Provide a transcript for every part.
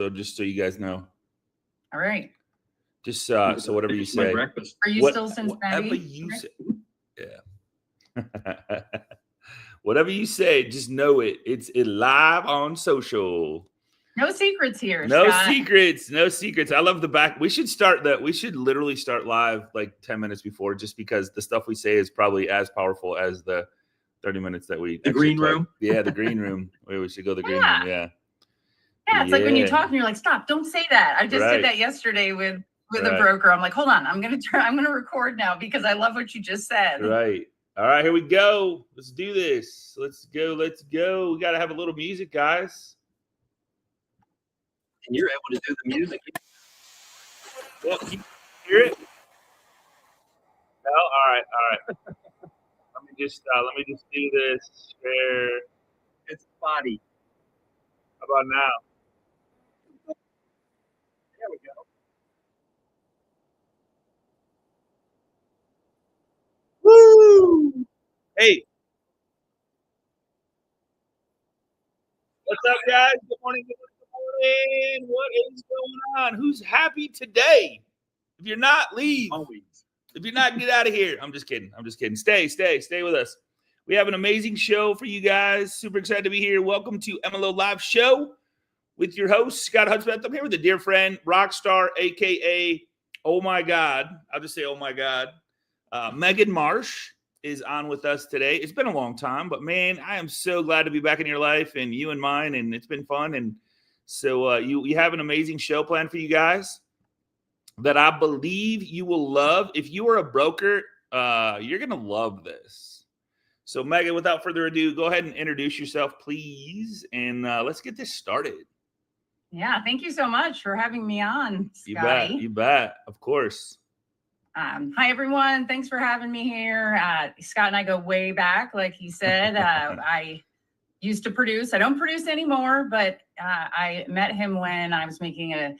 So just so you guys know. All right. Just so whatever you say. Breakfast. Are you still Cincinnati? Whatever you say. Yeah. Whatever you say, just know it. It's live on social. No secrets here. No Scott. secrets. No secrets. I love the back. We should start that. We should literally start live like 10 minutes before, just because the stuff we say is probably as powerful as the 30 minutes that we. The green room. Yeah, the green room. We should go to the green room. Yeah. Yeah, it's like when you talk and you're like, stop, don't say that. I just did that yesterday with a broker. I'm like, hold on, I'm gonna record now because I love what you just said. Right. All right, here we go. Let's do this. Let's go. We gotta have a little music, guys. And you're able to do the music. Well, can you hear it? No? All right. Let me just do this. Share. It's body. How about now? There we go. Woo! Hey. What's up, guys? Good morning. What is going on? Who's happy today? If you're not, leave. Always. If you're not, get out of here. I'm just kidding. Stay with us. We have an amazing show for you guys. Super excited to be here. Welcome to MLO Live Show with your host, Scott Hudspeth. I'm here with a dear friend, Rockstar, a.k.a. Oh My God. I'll just say, oh my God. Megan Marsh is on with us today. It's been a long time, but man, I am so glad to be back in your life and you and mine, and it's been fun. And so you have an amazing show planned for you guys that I believe you will love. If you are a broker, you're going to love this. So Megan, without further ado, go ahead and introduce yourself, please. And let's get this started. Yeah. Thank you so much for having me on, Scotty. You bet. Of course. Hi, everyone. Thanks for having me here. Scott and I go way back. Like he said, I used to produce. I don't produce anymore, but I met him when I was making a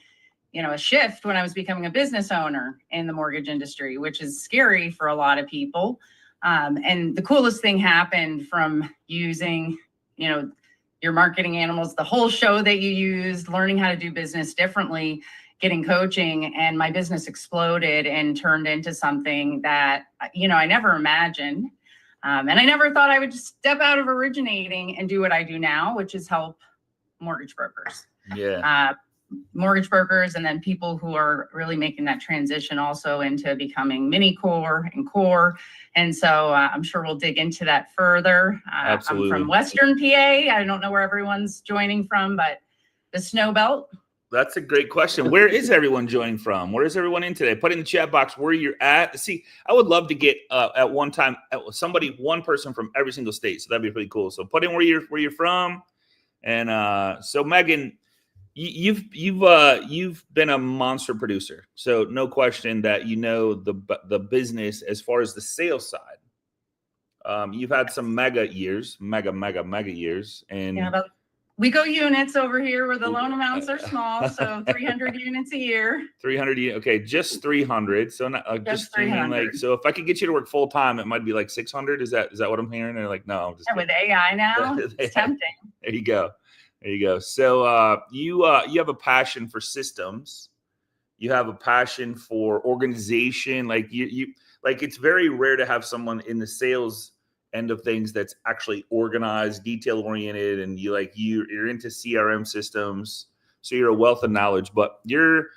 shift when I was becoming a business owner in the mortgage industry, which is scary for a lot of people. And the coolest thing happened from using, your marketing animals, the whole show that you used, learning how to do business differently, getting coaching, and my business exploded and turned into something that, I never imagined. And I never thought I would just step out of originating and do what I do now, which is help mortgage brokers. Yeah. Mortgage brokers, and then people who are really making that transition also into becoming mini core and core. And so I'm sure we'll dig into that further. Absolutely. I'm from Western PA. I don't know where everyone's joining from, but the Snow Belt. That's a great question. Where is everyone joining from? Where is everyone in today? Put in the chat box where you're at. See, I would love to get at one time one person from every single state. So that'd be pretty cool. So put in where you're from. And so Megan, you've been a monster producer. So no question that the business as far as the sales side. You've had some mega years. And we go units over here where the loan amounts are small, so 300 units a year. 300, okay, just 300. So not just 300. So if I could get you to work full time, it might be like 600. Is that what I'm hearing? Or like, no, just with AI now, it's tempting. There you go. So you have a passion for systems. You have a passion for organization. Like you it's very rare to have someone in the sales end of things that's actually organized, detail oriented, and you're into CRM systems. So you're a wealth of knowledge, but your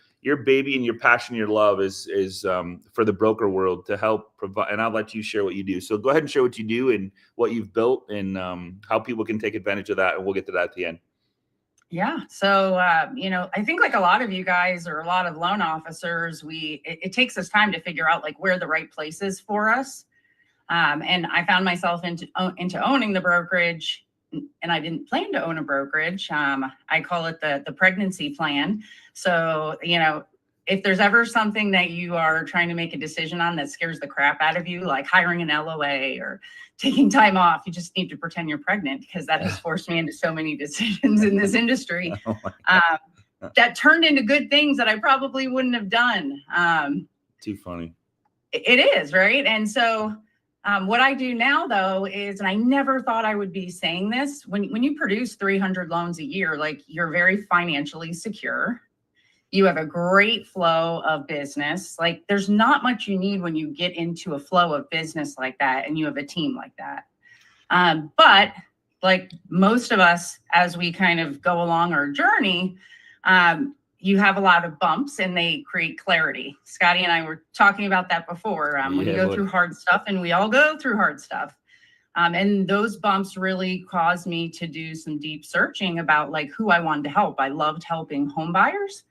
baby and your passion, your love is for the broker world to help provide. And I'll let you share what you do. So go ahead and share what you do and what you've built and how people can take advantage of that. And we'll get to that at the end. Yeah. So, I think like a lot of you guys or a lot of loan officers, it takes us time to figure out like where the right place is for us. And I found myself into owning the brokerage, and I didn't plan to own a brokerage. I call it the pregnancy plan. So, if there's ever something that you are trying to make a decision on that scares the crap out of you, like hiring an LOA or taking time off, you just need to pretend you're pregnant, because that has forced me into so many decisions in this industry that turned into good things that I probably wouldn't have done. Too funny. It is, right? And so What I do now, though, is, and I never thought I would be saying this, when you produce 300 loans a year, like, you're very financially secure. You have a great flow of business. Like, there's not much you need when you get into a flow of business like that and you have a team like that. But like most of us, as we kind of go along our journey, you have a lot of bumps and they create clarity. Scotty and I were talking about that before. When you go through hard stuff, and we all go through hard stuff. And those bumps really caused me to do some deep searching about like who I wanted to help. I loved helping home buyers.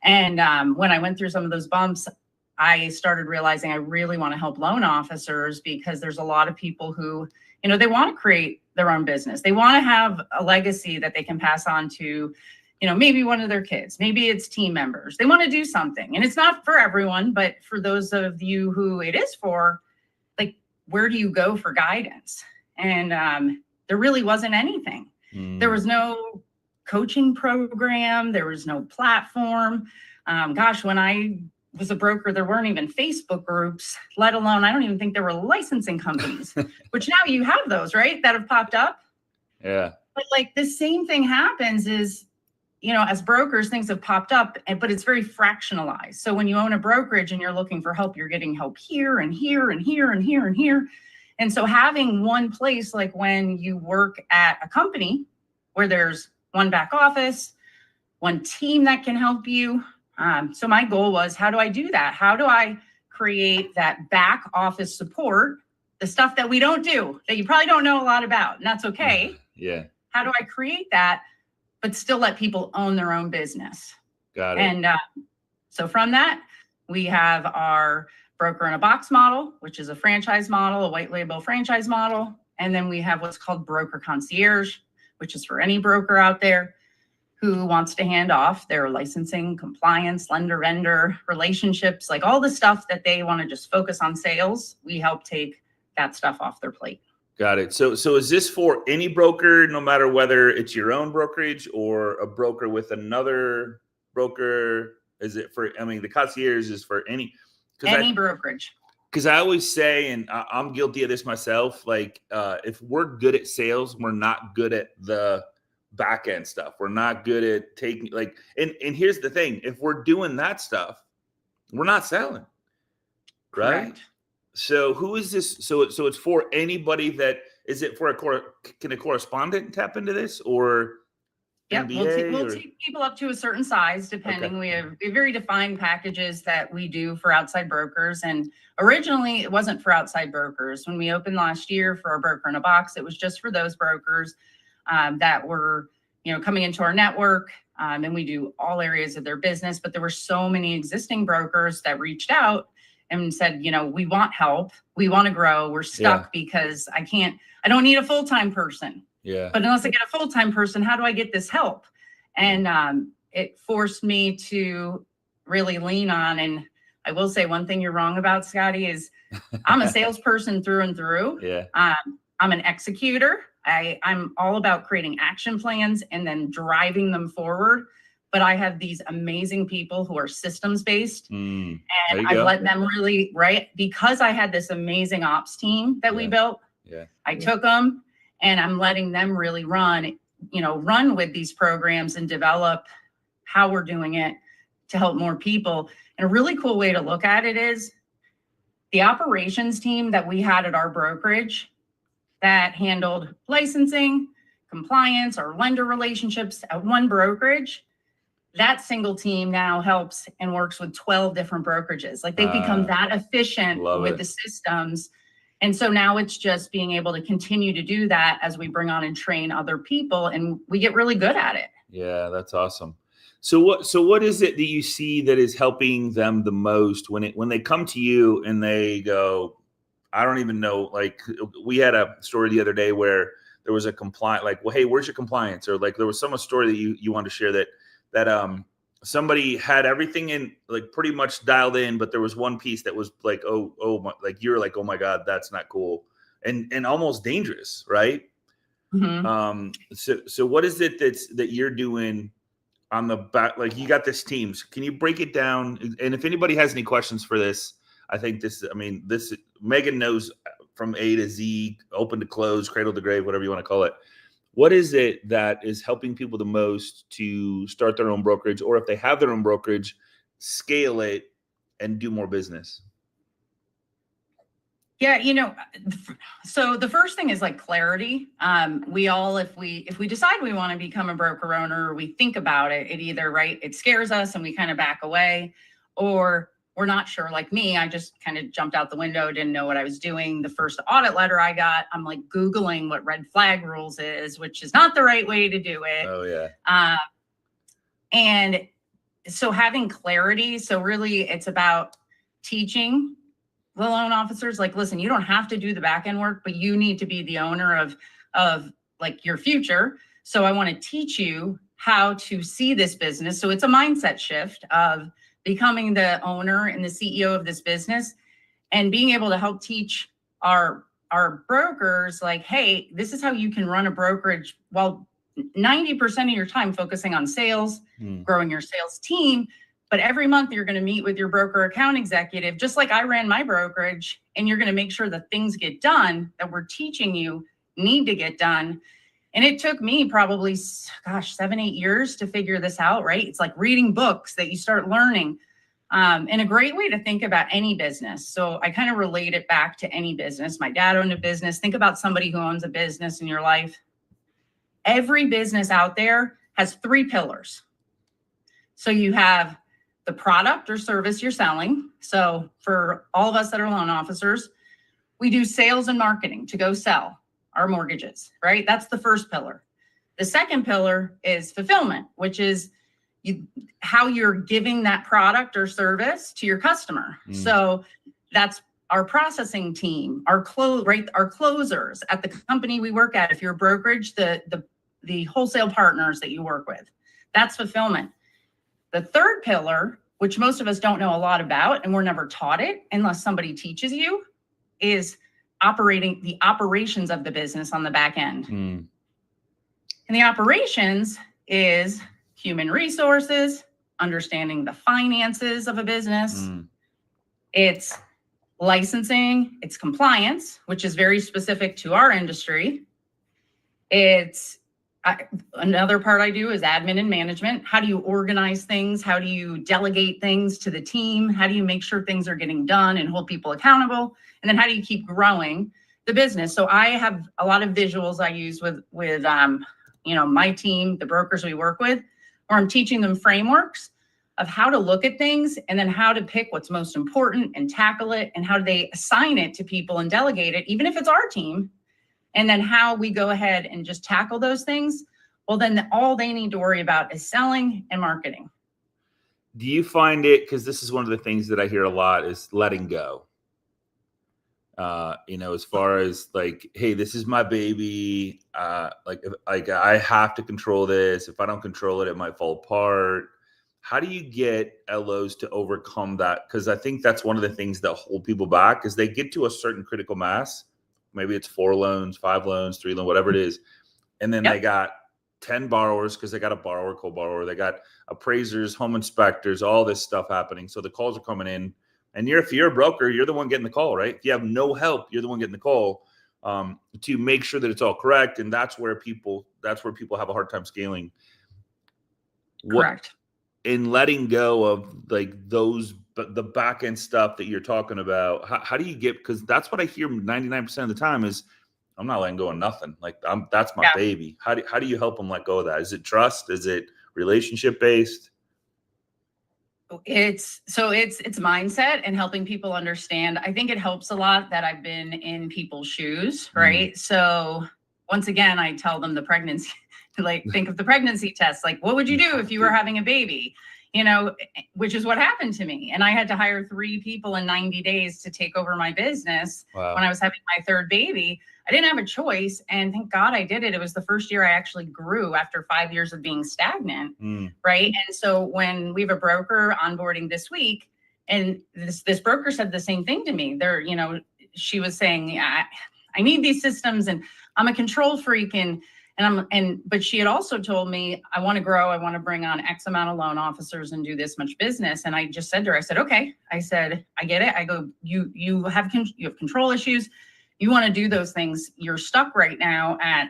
And when I went through some of those bumps, I started realizing I really want to help loan officers, because there's a lot of people who, you know, they want to create their own business. They want to have a legacy that they can pass on to, you know, maybe one of their kids, maybe it's team members. They want to do something. And it's not for everyone, but for those of you who it is for, like, where do you go for guidance? And there really wasn't anything. There was no coaching program. There was no platform. Gosh, when I was a broker, there weren't even Facebook groups, let alone, I don't even think there were licensing companies, which now you have those, right? That have popped up. Yeah. But like the same thing happens is, you know, as brokers, things have popped up, but it's very fractionalized. So when you own a brokerage and you're looking for help, you're getting help here and here and here and here and here. And so having one place, like when you work at a company where there's one back office, one team that can help you. So my goal was, how do I do that? How do I create that back office support, the stuff that we don't do, that you probably don't know a lot about, and that's okay. Yeah. How do I create that, but still let people own their own business? Got it. And so from that, we have our broker in a box model, which is a franchise model, a white label franchise model. And then we have what's called Broker Concierge, which is for any broker out there who wants to hand off their licensing, compliance, lender, vendor, relationships, like all the stuff that they want to just focus on sales. We help take that stuff off their plate. Got it. So is this for any broker, no matter whether it's your own brokerage or a broker with another broker? Is it for, I mean, the concierge is for any brokerage. Because I always say, and I'm guilty of this myself, like if we're good at sales, we're not good at the back end stuff. We're not good at taking and here's the thing. If we're doing that stuff, we're not selling. Right? Correct. So who is this? So it's for anybody that, is it for can a correspondent tap into this, or Yeah, MBA, we'll take people up to a certain size, depending. Okay. We have very defined packages that we do for outside brokers. And originally it wasn't for outside brokers. When we opened last year for our broker in a box, it was just for those brokers that were, you know, coming into our network. And we do all areas of their business. But there were so many existing brokers that reached out and said, you know, we want help. We want to grow. We're stuck because I don't need a full-time person. Yeah. But unless I get a full-time person, how do I get this help? And it forced me to really lean on. And I will say one thing you're wrong about, Scotty, is I'm a salesperson through and through. Yeah. I'm an executor. I'm all about creating action plans and then driving them forward. But I have these amazing people who are systems-based. And I've let them really, because I had this amazing ops team that we built. Yeah. I took them. And I'm letting them really run with these programs and develop how we're doing it to help more people. And a really cool way to look at it is the operations team that we had at our brokerage that handled licensing, compliance, or lender relationships at one brokerage. That single team now helps and works with 12 different brokerages. Like they've become that efficient with the systems. And so now it's just being able to continue to do that as we bring on and train other people, and we get really good at it. Yeah, that's awesome. So what is it that you see that is helping them the most when they come to you and they go, I don't even know, like we had a story the other day where there was a compliant, like, well, hey, where's your compliance? Or like there was some story that you want to share that somebody had everything in, like pretty much dialed in, but there was one piece that was like, like you're like, oh my God, that's not cool. And almost dangerous. Right. Mm-hmm. So what is it that you're doing on the back? Like you got this teams, can you break it down? And if anybody has any questions for this, I think this, Megan knows from A to Z, open to close, cradle to grave, whatever you want to call it. What is it that is helping people the most to start their own brokerage, or if they have their own brokerage, scale it and do more business? Yeah, so the first thing is like clarity. We all, if we decide we want to become a broker owner, we think about it, it scares us and we kind of back away, or we're not sure. Like me, I just kind of jumped out the window, didn't know what I was doing. The first audit letter I got, I'm like Googling what red flag rules is, which is not the right way to do it. Oh yeah. And so having clarity. So really it's about teaching the loan officers, like, listen, you don't have to do the back end work, but you need to be the owner of like your future. So I want to teach you how to see this business. So it's a mindset shift of becoming the owner and the CEO of this business, and being able to help teach our brokers, like, hey, this is how you can run a brokerage while 90% of your time focusing on sales, growing your sales team. But every month you're going to meet with your broker account executive, just like I ran my brokerage, and you're going to make sure that things get done that we're teaching you need to get done. And it took me probably, 7-8 years to figure this out, right? It's like reading books that you start learning. And a great way to think about any business. So I kind of relate it back to any business. My dad owned a business. Think about somebody who owns a business in your life. Every business out there has 3 pillars. So you have the product or service you're selling. So for all of us that are loan officers, we do sales and marketing to go sell our mortgages, right? That's the first pillar. The second pillar is fulfillment, which is how you're giving that product or service to your customer. So that's our processing team, our closers at the company we work at. If you're a brokerage, the wholesale partners that you work with, that's fulfillment. The third pillar, which most of us don't know a lot about, and we're never taught it unless somebody teaches you, is operating the operations of the business on the back end. And the operations is human resources, understanding the finances of a business. It's licensing, it's compliance, which is very specific to our industry. It's another part I do is admin and management. How do you organize things? How do you delegate things to the team? How do you make sure things are getting done and hold people accountable? And then how do you keep growing the business? So I have a lot of visuals I use with my team, the brokers we work with, where I'm teaching them frameworks of how to look at things, and then how to pick what's most important and tackle it, and how do they assign it to people and delegate it, even if it's our team. And then how we go ahead and just tackle those things. Well, then all they need to worry about is selling and marketing. Do you find it, because this is one of the things that I hear a lot, is letting go? As far as like, hey, this is my baby. Like I have to control this. If I don't control it, it might fall apart. How do you get LOs to overcome that? Because I think that's one of the things that hold people back, is they get to a certain critical mass. Maybe it's 4 loans, 5 loans, 3 loans, whatever it is. And then they got 10 borrowers because they got a borrower, co-borrower. They got appraisers, home inspectors, all this stuff happening. So the calls are coming in. And if you're a broker, you're the one getting the call, right? If you have no help, you're the one getting the call to make sure that it's all correct. And that's where people have a hard time scaling. Correct. In letting go of like the back end stuff that you're talking about, how do you get, because that's what I hear 99% of the time is, I'm not letting go of nothing. Like that's my baby. How do you help them let go of that? Is it trust? Is it relationship based? It's mindset and helping people understand. I think it helps a lot that I've been in people's shoes, right? So once again, I tell them the pregnancy, like think of the pregnancy test. Like, what would you do if you were having a baby? Which is what happened to me. And I had to hire 3 people in 90 days to take over my business. Wow. When I was having my 3rd baby. I didn't have a choice. And thank God I did it. It was the first year I actually grew after 5 years of being stagnant. Right. And so when we have a broker onboarding this week, and this broker said the same thing to me. She was saying, I need these systems and I'm a control freak. But she had also told me, I want to grow. I want to bring on X amount of loan officers and do this much business. And I just said to her, I said, okay. I said, I get it. I go, you have control issues. you want to do those things. You're stuck right now at,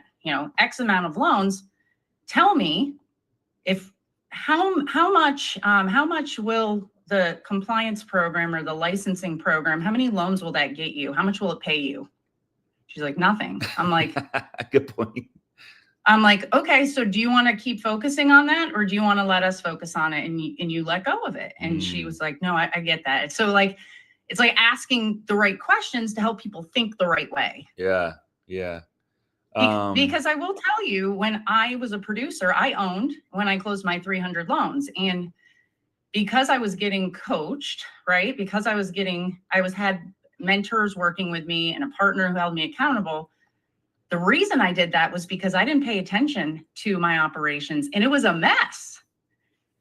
X amount of loans. Tell me how much will the compliance program or the licensing program, how many loans will that get you? How much will it pay you? She's like, nothing. I'm like, good point. I'm like, okay, so do you want to keep focusing on that, or do you want to let us focus on it and you let go of it? And she was like, no, I get that. So like, it's like asking the right questions to help people think the right way. Yeah. Yeah. Because I will tell you, when I was a producer, I owned when I closed my 300 loans. And because I was getting coached, right? Because I had mentors working with me and a partner who held me accountable. The reason I did that was because I didn't pay attention to my operations, and it was a mess.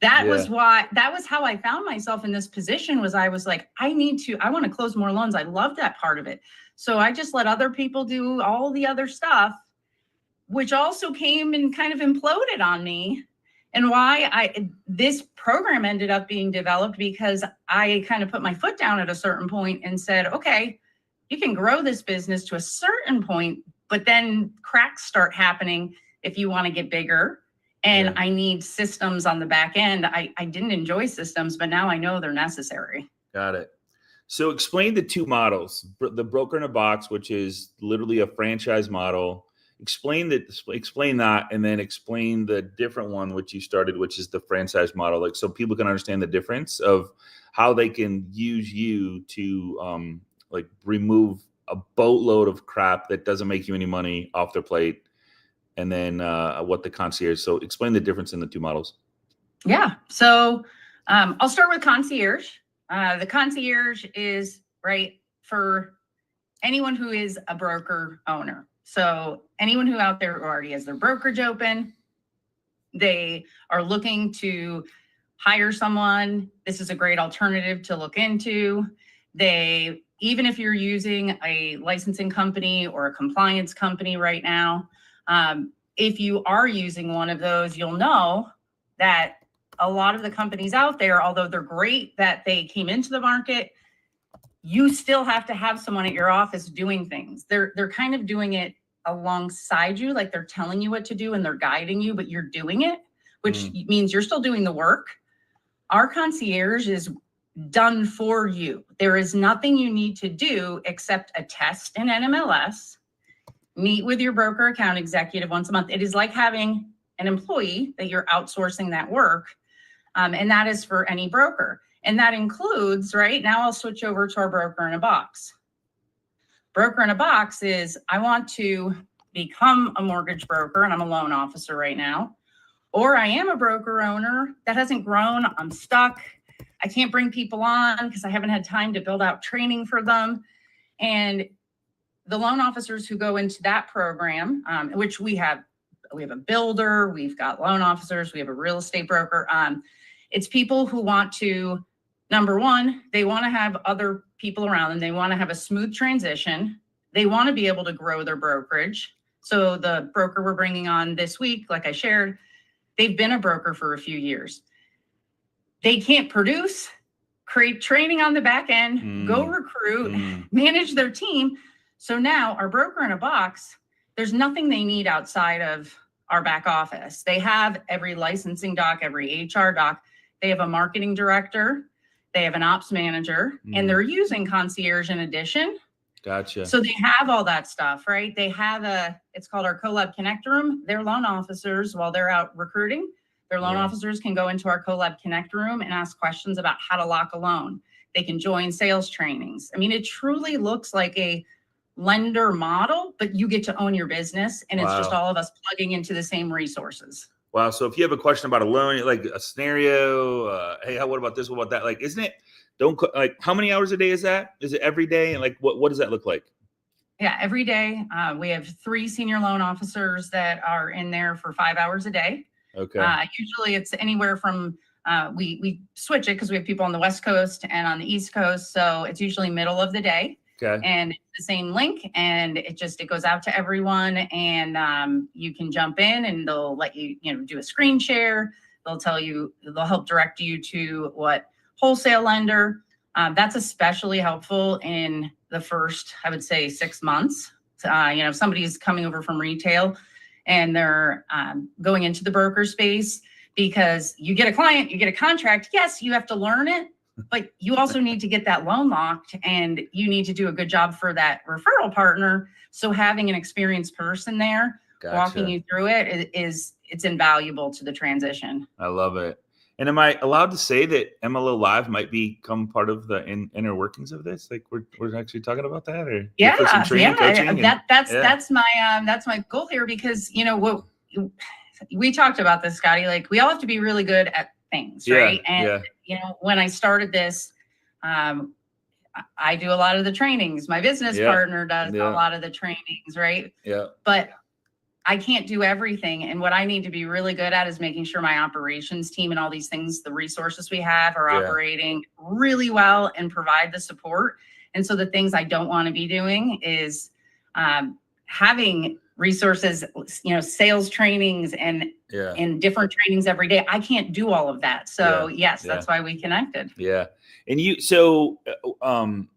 That was how I found myself in this position. I was like, I want to close more loans. I love that part of it. So I just let other people do all the other stuff, which also came and kind of imploded on me. And this program ended up being developed because I kind of put my foot down at a certain point and said, okay, you can grow this business to a certain point, but then cracks start happening if you want to get bigger. And I need systems on the back end. I didn't enjoy systems, but now I know they're necessary. Got it. So explain the two models, the broker in a box, which is literally a franchise model. Explain that, and then explain the different one, which you started, which is the franchise model. Like, so people can understand the difference of how they can use you to like remove a boatload of crap that doesn't make you any money off their plate. And then what the concierge. So explain the difference in the two models. Yeah. So I'll start with concierge. The concierge is right for anyone who is a broker owner. So anyone who out there who already has their brokerage open, they are looking to hire someone. This is a great alternative to look into. Even if you're using a licensing company or a compliance company right now, if you are using one of those, you'll know that a lot of the companies out there, although they're great that they came into the market, you still have to have someone at your office doing things. They're kind of doing it alongside you, like they're telling you what to do and they're guiding you, but you're doing it, which means you're still doing the work. Our concierge is done for you. There is nothing you need to do except a test in NMLS, meet with your broker account executive once a month. It is like having an employee that you're outsourcing that work. And that is for any broker. And that includes, right now I'll switch over to our broker in a box. Broker in a box is, I want to become a mortgage broker and I'm a loan officer right now, or I am a broker owner that hasn't grown. I'm stuck. I can't bring people on because I haven't had time to build out training for them. And the loan officers who go into that program, which we have a builder, we've got loan officers, we have a real estate broker. It's people who want to, number one, they want to have other people around them. They want to have a smooth transition. They want to be able to grow their brokerage. So the broker we're bringing on this week, like I shared, they've been a broker for a few years. They can't produce, create training on the back end, go recruit, manage their team. So now our broker in a box, there's nothing they need outside of our back office. They have every licensing doc, every HR doc. They have a marketing director. They have an ops manager, and they're using concierge in addition. Gotcha. So they have all that stuff, right? They have it's called our CoLab Connect Room. Their loan officers, while they're out recruiting, their loan officers can go into our CoLab Connect Room and ask questions about how to lock a loan. They can join sales trainings. I mean, it truly looks like a lender model, but you get to own your business, and it's just all of us plugging into the same resources. Wow. So if you have a question about a loan, like a scenario, hey, what about this? What about that? Like, isn't it, how many hours a day is that? Is it every day? And like, what does that look like? Yeah, every day. We have 3 senior loan officers that are in there for 5 hours a day. Okay. Usually it's anywhere from, we switch it because we have people on the West Coast and on the East Coast. So it's usually middle of the day. Okay. And it's the same link, and it goes out to everyone, and you can jump in and they'll let you, do a screen share. They'll help direct you to what wholesale lender. That's especially helpful in the first, I would say, 6 months. If somebody's coming over from retail and they're going into the broker space, because you get a client, you get a contract. Yes, you have to learn it, but you also need to get that loan locked, and you need to do a good job for that referral partner. So having an experienced person there walking you through it it's invaluable to the transition. I love it. And am I allowed to say that MLO Live might become part of the inner workings of this? Like we're actually talking about that, or for some training, coaching? That's my goal here, because what we talked about this, Scotty. Like, we all have to be really good at things, right? And when I started this, I do a lot of the trainings. My business partner does a lot of the trainings, right? Yeah. But I can't do everything. And what I need to be really good at is making sure my operations team and all these things, the resources we have, are operating really well and provide the support. And so the things I don't want to be doing is having resources, sales trainings and different trainings every day. I can't do all of that. So that's why we connected. Yeah. And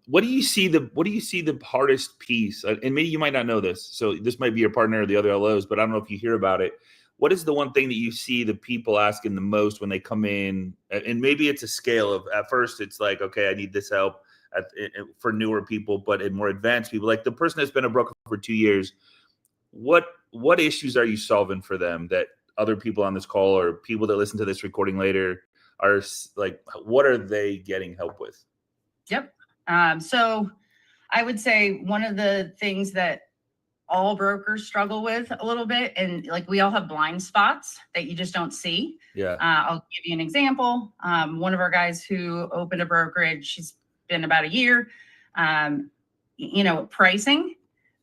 what do you see the hardest piece? And maybe you might not know this, so this might be your partner or the other LOs, but I don't know if you hear about it. What is the one thing that you see the people asking the most when they come in? And maybe it's a scale of, at first it's like, okay, I need this help for newer people, but in more advanced people, like the person that's been a broker for 2 years, what issues are you solving for them that other people on this call or people that listen to this recording later are like, what are they getting help with? Yep. So I would say one of the things that all brokers struggle with a little bit, and like, we all have blind spots that you just don't see. Yeah. I'll give you an example. One of our guys who opened a brokerage, she's been about a year, pricing,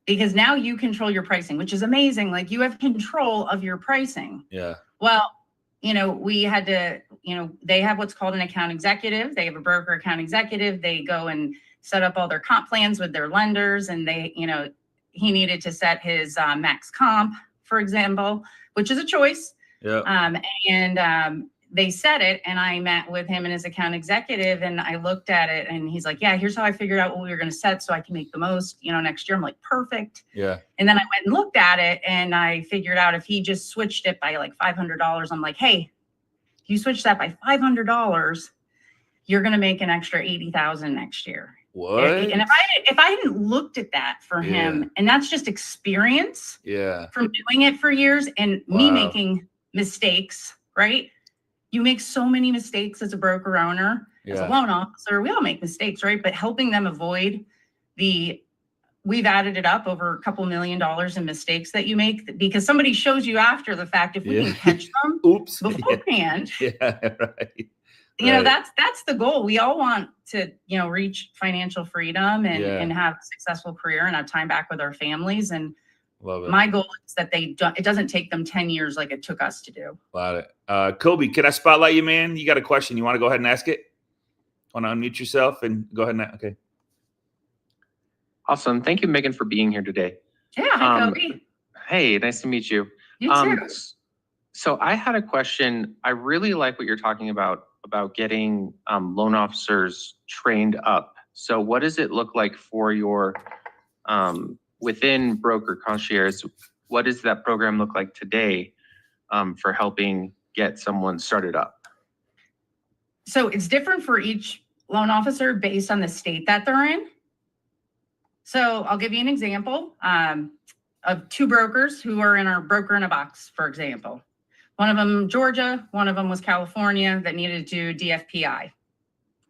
because now you control your pricing, which is amazing. Like, you have control of your pricing. Yeah. Well, we had to, they have what's called an account executive. They have a broker account executive. They go and set up all their comp plans with their lenders. And he needed to set his max comp, for example, which is a choice. Yeah. They set it, and I met with him and his account executive, and I looked at it, and he's like, yeah, here's how I figured out what we were going to set so I can make the most, next year. I'm like, perfect. Yeah. And then I went and looked at it, and I figured out if he just switched it by like $500, I'm like, hey, if you switch that by $500, you're going to make an extra $80,000 next year. What? And if I hadn't looked at that for him, and that's just experience from doing it for years and me making mistakes, right? You make so many mistakes as a broker owner, as a loan officer. We all make mistakes, right? But helping them avoid we've added it up over a couple $1 million in mistakes that you make, because somebody shows you after the fact. If we can catch them beforehand, right. That's the goal. We all want to, reach financial freedom and have a successful career and have time back with our families. And my goal is that it doesn't take them 10 years like it took us to do. Got it. Kobe, can I spotlight you, man? You got a question. You want to go ahead and ask it? Want to unmute yourself and go ahead and okay. Awesome. Thank you, Megan, for being here today. Yeah. Hi, Kobe. Hey, nice to meet you. You too. So I had a question. I really like what you're talking about getting loan officers trained up. So what does it look like for your within Broker Concierge? What does that program look like today for helping get someone started up? So it's different for each loan officer based on the state that they're in. So I'll give you an example of two brokers who are in our Broker in a Box, for example. One of them, Georgia, one of them was California, that needed to do DFPI,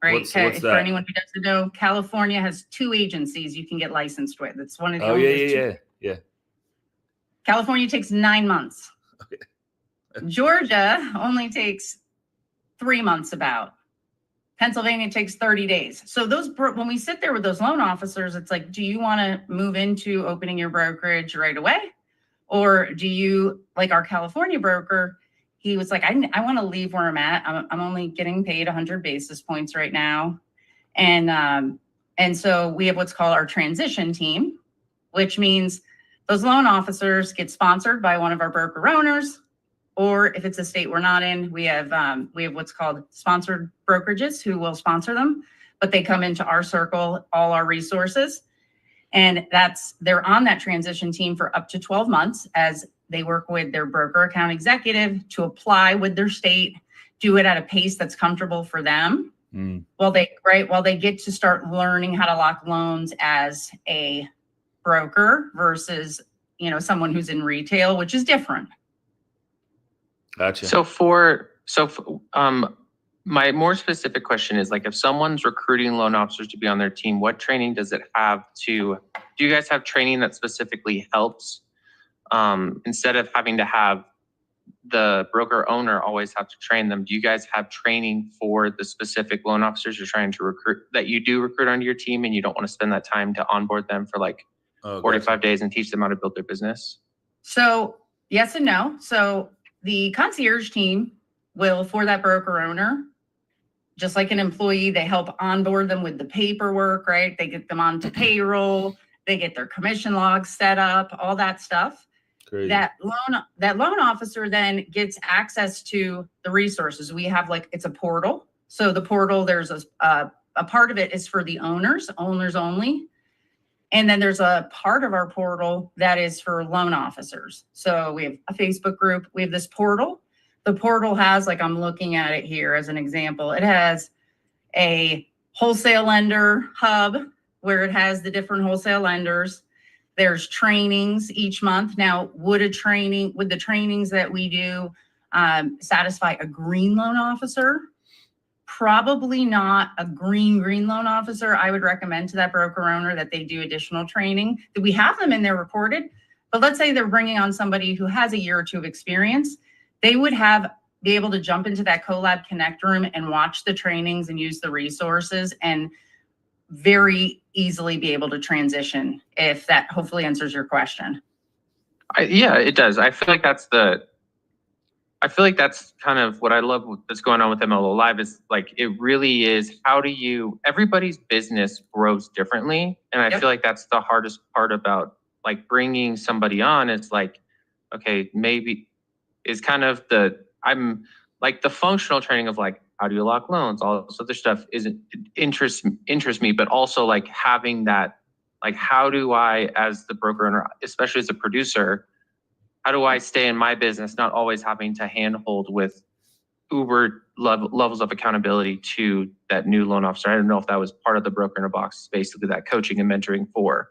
right? What's that? For anyone who doesn't know, California has 2 agencies you can get licensed with. It's one of the only. Yeah. California takes 9 months. Okay. Georgia only takes 3 months about. Pennsylvania takes 30 days. So when we sit there with those loan officers, it's like, do you want to move into opening your brokerage right away? Or do you, like our California broker, he was like, I want to leave where I'm at. I'm only getting paid 100 basis points right now. And so we have what's called our transition team, which means those loan officers get sponsored by one of our broker owners. Or if it's a state we're not in, we have what's called sponsored brokerages who will sponsor them. but they come into our circle, all our resources. And they're on that transition team for up to 12 months as they work with their broker account executive to apply with their state, do it at a pace that's comfortable for them. While they get to start learning how to lock loans as a broker versus, someone who's in retail, which is different. Gotcha. My more specific question is, like, if someone's recruiting loan officers to be on their team, what training does it have do you guys have training that specifically helps, instead of having to have the broker owner always have to train them? Do you guys have training for the specific loan officers you're trying to recruit, that you do recruit onto your team, and you don't want to spend that time to onboard them for 45 days and teach them how to build their business? So yes and no. So the concierge team will, for that broker owner, just like an employee, they help onboard them with the paperwork, right? They get them onto payroll, they get their commission logs set up, all that stuff. Crazy. That loan officer then gets access to the resources. We have it's a portal. So the portal, there's a part of it is for the owners only. And then there's a part of our portal that is for loan officers. So we have a Facebook group, we have this portal. The portal has, I'm looking at it here as an example, it has a wholesale lender hub where it has the different wholesale lenders. There's trainings each month. Now, would the trainings that we do satisfy a green loan officer? Probably not a green loan officer. I would recommend to that broker owner that they do additional training. We have them in there reported, but let's say they're bringing on somebody who has a year or two of experience. They would be able to jump into that CoLab Connect room and watch the trainings and use the resources and very easily be able to transition, if that hopefully answers your question. Yeah, it does. I feel like that's kind of what I love that's going on with MLO Live is it really is, everybody's business grows differently. And I feel like that's the hardest part about bringing somebody on. It's okay, maybe is kind of the functional training of how do you lock loans, all this other stuff interests me, but also having that, how do I, as the broker owner, especially as a producer, how do I stay in my business, not always having to handhold with uber levels of accountability to that new loan officer? I don't know if that was part of the Broker in a Box, basically that coaching and mentoring for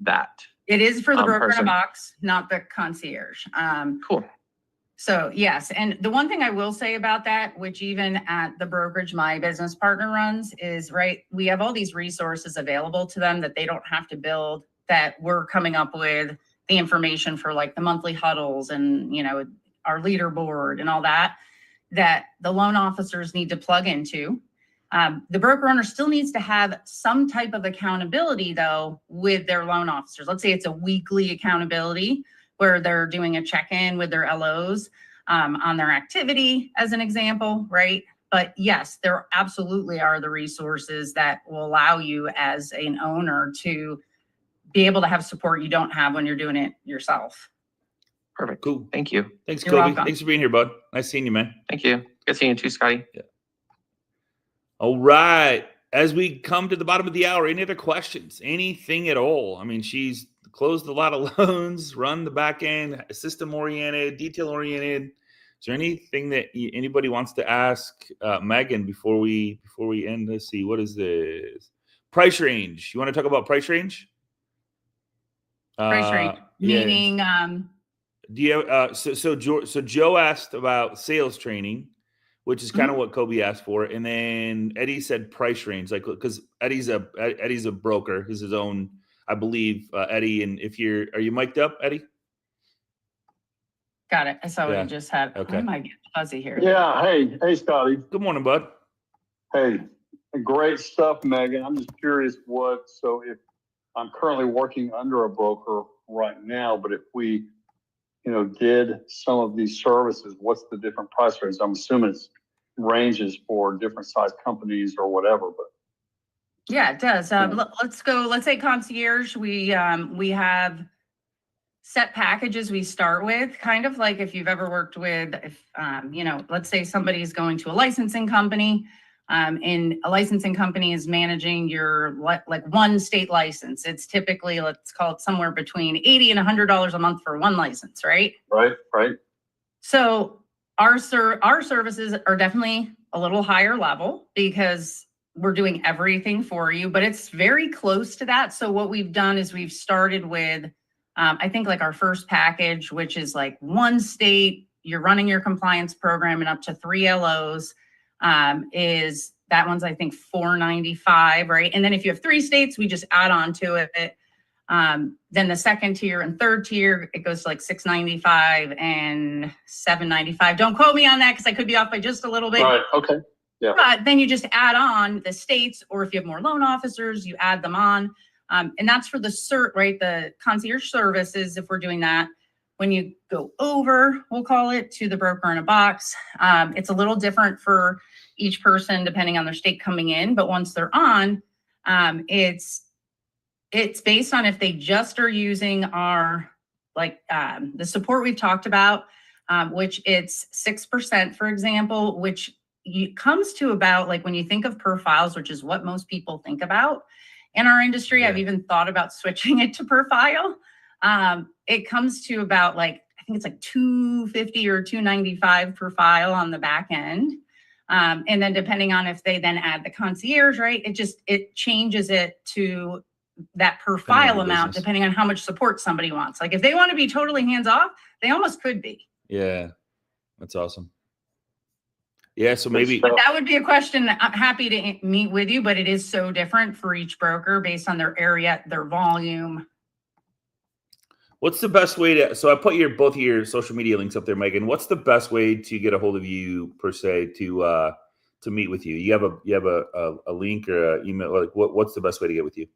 that. It is for the Broker in a Box, not the concierge. Cool. So yes, and the one thing I will say about that, which even at the brokerage my business partner runs, is we have all these resources available to them that they don't have to build, that we're coming up with the information for the monthly huddles and our leaderboard and all that the loan officers need to plug into. The broker owner still needs to have some type of accountability though with their loan officers. Let's say it's a weekly accountability where they're doing a check-in with their LOs on their activity, as an example, right? But yes, there absolutely are the resources that will allow you as an owner to be able to have support you don't have when you're doing it yourself. Perfect. Cool. Thank you. Thanks, You're Kobe. welcome. Thanks for being here, bud. Nice seeing you, man. Thank you. Good seeing you too, Scotty. Yeah. All right. As we come to the bottom of the hour, any other questions? Anything at all? I mean, she's closed a lot of loans, run the back end, system-oriented, detail-oriented. Is there anything that anybody wants to ask Megan before we end? Let's see. What is this? Price range. You want to talk about price range? Price range, meaning. Do you have, so Joe asked about sales training, which is kind of what Kobe asked for, and then Eddie said price range, because Eddie's a broker, he's his own, I believe, Eddie. And are you mic'd up, Eddie? Got it. I saw what you just had. Okay. I might get fuzzy here. Yeah. Hey, Scotty. Good morning, bud. Hey, great stuff, Megan. I'm just curious so if I'm currently working under a broker right now, but if we, did some of these services, what's the different price range? I'm assuming it's ranges for different size companies or whatever, but. Yeah, it does. Let's say concierge. We have set packages we start with, kind of like if you've ever worked with, let's say somebody's going to a licensing company, And a licensing company is managing your like one state license. It's typically, let's call it somewhere between $80 and $100 a month for one license, right? Right. So our services are definitely a little higher level because we're doing everything for you, but it's very close to that. So what we've done is we've started with, I think like our first package, which is like one state, you're running your compliance program and up to 3 LOs, is that one's, I think, $495, right? And then if you have 3 states, we just add on to it. Then the second tier and third tier, it goes to like $695 and $795. Don't quote me on that because I could be off by just a little bit. Right. Okay. Yeah. But then you just add on the states, or if you have more loan officers, you add them on. And that's for the cert, right? The concierge services, if we're doing that. When you go over, we'll call it, to the broker in a box, it's a little different for each person depending on their state coming in. But once they're on, it's based on if they just are using our, like the support we've talked about, which it's 6%, for example, which comes to about, like, when you think of per files, which is what most people think about in our industry. I've even thought about switching it to per file. It comes to about, like, I think it's like $250 or $295 per file on the back end. And then depending on if they then add the concierge, right, it changes it to that per file amount, depending on how much support somebody wants. Like if they want to be totally hands off, they almost could be. Yeah. That's awesome. Yeah. So maybe but that would be a question. I'm happy to meet with you, but it is so different for each broker based on their area, their volume. What's the best way to, so I put both of your social media links up there, Megan. What's the best way to get a hold of you per se to meet with you? You have a link or an email? Like what's the best way to get with you?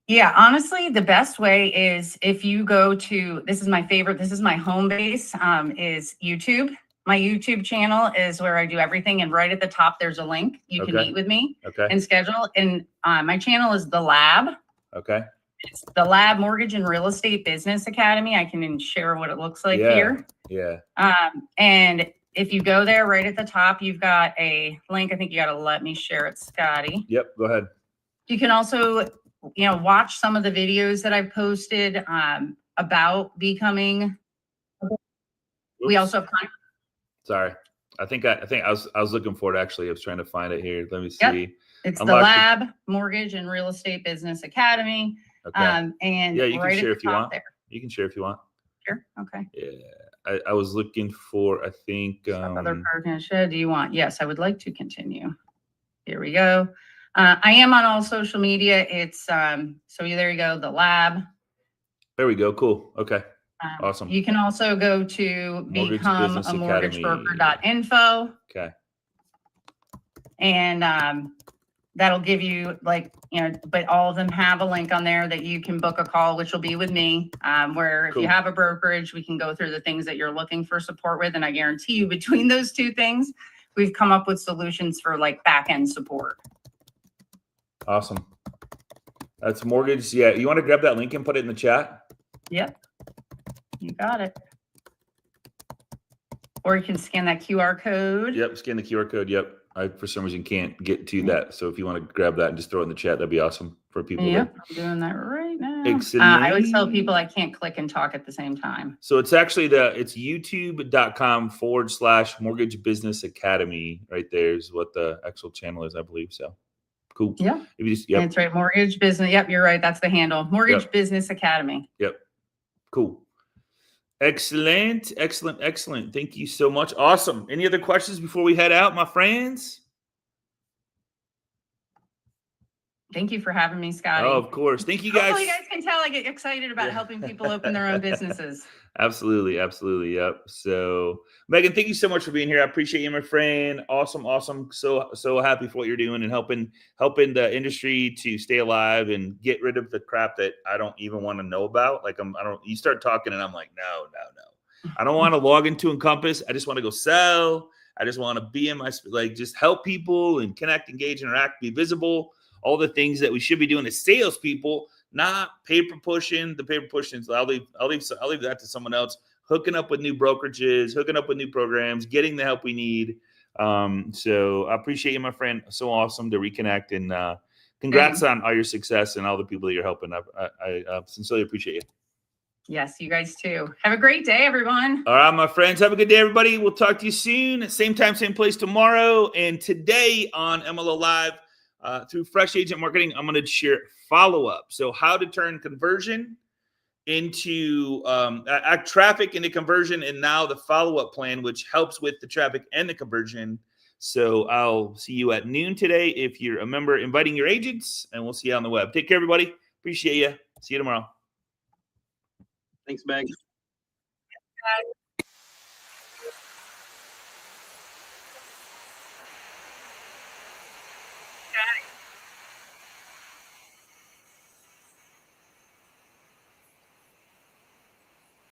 Yeah, honestly, the best way is if you go to, this is my favorite, this is my home base, is YouTube. My YouTube channel is where I do everything. And right at the top, there's a link. You can meet with me and schedule. And my channel is The Lab. Okay. It's The Lab Mortgage and Real Estate Business Academy. I can share what it looks like here. Yeah. And if you go there, right at the top, you've got a link. I think you got to let me share it, Scotty. Yep. Go ahead. You can also, watch some of the videos that I've posted about becoming. Oops. We also have. Sorry. I think I was looking for it, actually. I was trying to find it here. Let me see. Yep. It's The Lab Mortgage and Real Estate Business Academy. Okay. And yeah, you right can share if you want. There. You can share if you want. Sure. Okay. Yeah. I was looking for, I think. Other partner shed. Do you want? Yes, I would like to continue. Here we go. I am on all social media. It's so there you go. The Lab. There we go. Cool. Okay. Awesome. You can also go to becomeamortgagebroker.info. Okay. And that'll give you, like, but all of them have a link on there that you can book a call, which will be with me, where if you have a brokerage, we can go through the things that you're looking for support with. And I guarantee you between those two things, we've come up with solutions for like back end support. Awesome. That's mortgage. Yeah. You want to grab that link and put it in the chat? Yep. You got it. Or you can scan that QR code. Yep. Scan the QR code. Yep. I, for some reason, can't get to that. So if you want to grab that and just throw it in the chat, that'd be awesome for people. Yep. I'm doing that right now. Excellent. I always tell people I can't click and talk at the same time. So it's actually it's youtube.com/mortgage business academy. Right there is what the actual channel is, I believe. So cool. Yeah. If you just, That's right. Mortgage business. Yep. You're right. That's the handle. Mortgage Business Academy. Yep. Cool. Excellent. Excellent. Excellent. Thank you so much. Awesome. Any other questions before we head out, my friends? Thank you for having me, Scotty. Oh, of course. Thank you guys. Hopefully you guys can tell I get excited about helping people open their own businesses. Absolutely. Absolutely. Yep. So, Megan, thank you so much for being here. I appreciate you, my friend. Awesome. Awesome. So happy for what you're doing and helping the industry to stay alive and get rid of the crap that I don't even want to know about. Like you start talking and I'm like, no. I don't want to log into Encompass. I just want to go sell. I just want to be in my, just help people and connect, engage, interact, be visible. All the things that we should be doing as salespeople, not paper pushing. The paper pushing, I'll leave that to someone else. Hooking up with new brokerages, hooking up with new programs, getting the help we need. So I appreciate you, my friend. So awesome to reconnect, and congrats on all your success and all the people that you're helping. I sincerely appreciate you. Yes, you guys too. Have a great day, everyone. All right, my friends. Have a good day, everybody. We'll talk to you soon. Same time, same place tomorrow. And today on MLO Live, through Fresh Agent Marketing, I'm going to share follow-up. So how to turn conversion into traffic into conversion, and now the follow-up plan, which helps with the traffic and the conversion. So I'll see you at noon today if you're a member, inviting your agents, and we'll see you on the web. Take care, everybody. Appreciate you. See you tomorrow. Thanks, Meg.